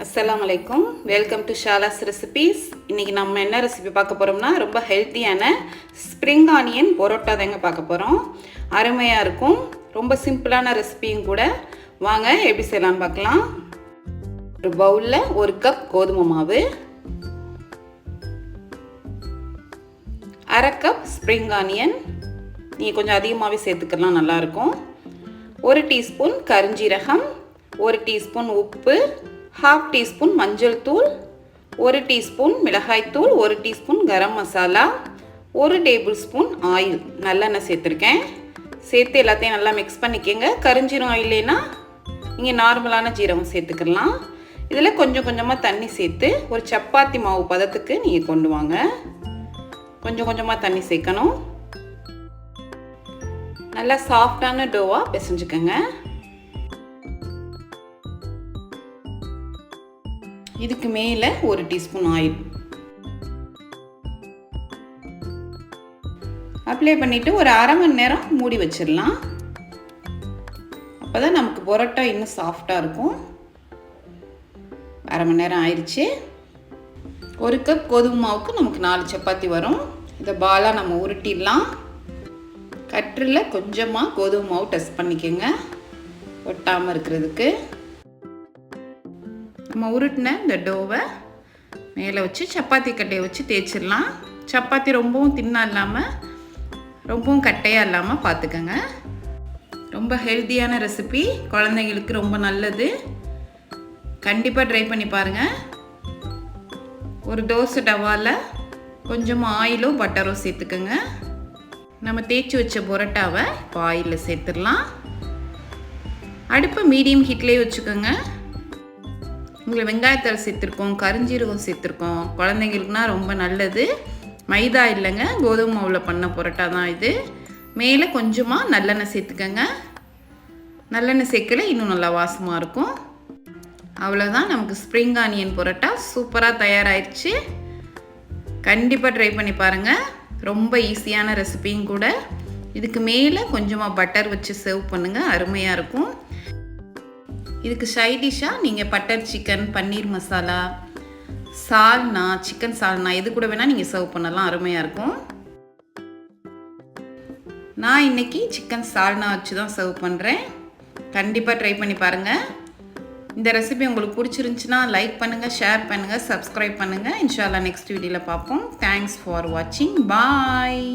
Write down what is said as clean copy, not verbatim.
அஸ்ஸலாமு அலைக்கும். Welcome to Shala's recipes. இன்றைக்கி நம்ம என்ன ரெசிபி பார்க்க போகிறோம்னா ரொம்ப ஹெல்த்தியான ஸ்ப்ரிங் ஆனியன் பரோட்டா தாங்க பார்க்க போகிறோம். அருமையாக இருக்கும். ரொம்ப சிம்பிளான ரெசிபியும் கூட. வாங்க எப்படி செய்யலாம்னு பார்க்கலாம். ஒரு பவுலில் 1 கப் கோதுமை மாவு, 1/2 கப் ஸ்ப்ரிங் ஆனியன், நீங்கள் கொஞ்சம் அதிகமாகவே சேர்த்துக்கலாம், நல்லாயிருக்கும். 1 டீஸ்பூன் கருஞ்சீரகம், 1 டீஸ்பூன் உப்பு, 1/2 டீஸ்பூன் மஞ்சள் தூள், 1 டீஸ்பூன் மிளகாய்த்தூள், 1 teaspoon garam masala, 1 table spoon oil நல்லெண்ணெய் சேர்த்துருக்கேன். சேர்த்து எல்லாத்தையும் நல்லா மிக்ஸ் பண்ணிக்கோங்க. கருஞ்சீரகம் இல்லைன்னா நீங்கள் நார்மலான ஜீரகம் சேர்த்துக்கலாம். இதில் கொஞ்சம் கொஞ்சமாக தண்ணி சேர்த்து ஒரு சப்பாத்தி மாவு பதத்துக்கு நீங்கள் கொண்டு வாங்க. கொஞ்சம் கொஞ்சமாக தண்ணி சேர்க்கணும். நல்லா சாஃப்டான டோவாக பிசைஞ்சுக்கோங்க. இதுக்கு மேலே 1 டீஸ்பூன் ஆயில் அப்ளை பண்ணிவிட்டு ஒரு அரை மணி நேரம் மூடி வச்சிடலாம். அப்போ தான் நமக்கு பரோட்டா இன்னும் சாஃப்டாக இருக்கும். அரை மணி நேரம் ஆயிடுச்சு. 1 கப் கோதுமை மாவுக்கு நமக்கு 4 சப்பாத்தி வரும். இதை பாலாக நம்ம உருட்டிடலாம். கட்டில் கொஞ்சமாக கோதுமை மாவு டஸ்ட் பண்ணிக்கோங்க, ஒட்டாமல் இருக்கிறதுக்கு. நம்ம உருட்டின இந்த டோவை மேலே வச்சு சப்பாத்தி கட்டையை வச்சு தேய்ச்சிடலாம். சப்பாத்தி ரொம்பவும் தின்னாக இல்லாமல் ரொம்பவும் கட்டையாக இல்லாமல் பார்த்துக்கோங்க. ரொம்ப ஹெல்த்தியான ரெசிபி, குழந்தைங்களுக்கு ரொம்ப நல்லது. கண்டிப்பாக ட்ரை பண்ணி பாருங்கள். ஒரு தோசை டவாவில் கொஞ்சமாக ஆயிலோ பட்டரோ சேர்த்துக்கோங்க. நம்ம தேய்ச்சி வச்ச பரோட்டாவை இப்போ ஆயிலில் சேர்த்துடலாம். அடுப்பை மீடியம் ஹீட்லேயே வச்சுக்கோங்க. உங்களை வெங்காயத்தலை சேர்த்துருக்கோம், கருஞ்சீரகம் சேர்த்துருக்கோம். குழந்தைங்களுக்குனா ரொம்ப நல்லது. மைதா இல்லைங்க, கோதுமை மாவில் பண்ண பரோட்டா தான் இது. மேலே கொஞ்சமாக நல்லெண்ணெய் சேர்த்துக்கோங்க. நல்லெண்ணெய் சேர்க்கல இன்னும் நல்லா வாசமாக இருக்கும். அவ்வளோதான், நமக்கு ஸ்ப்ரிங் ஆனியன் பரோட்டா சூப்பராக தயாராகிடுச்சு. கண்டிப்பாக ட்ரை பண்ணி பாருங்கள். ரொம்ப ஈஸியான ரெசிபியும் கூட. இதுக்கு மேலே கொஞ்சமாக பட்டர் வச்சு சர்வ் பண்ணுங்கள், அருமையாக இருக்கும். இதுக்கு சைட் டிஷ்ஷாக நீங்கள் பட்டர் சிக்கன், பன்னீர் மசாலா, சால்னா, சிக்கன் சால்னா எது கூட வேணால் நீங்கள் சர்வ் பண்ணலாம், அருமையாக இருக்கும். நான் இன்றைக்கி சிக்கன் சால்னா வச்சு தான் சர்வ் பண்ணுறேன். கண்டிப்பாக ட்ரை பண்ணி பாருங்கள். இந்த ரெசிபி உங்களுக்கு பிடிச்சிருந்துச்சின்னா லைக் பண்ணுங்கள், ஷேர் பண்ணுங்கள், சப்ஸ்கிரைப் பண்ணுங்கள். இன்ஷா அல்லாஹ் நெக்ஸ்ட் வீடியோவில் பார்ப்போம். தேங்க்ஸ் ஃபார் வாட்சிங். பாய்.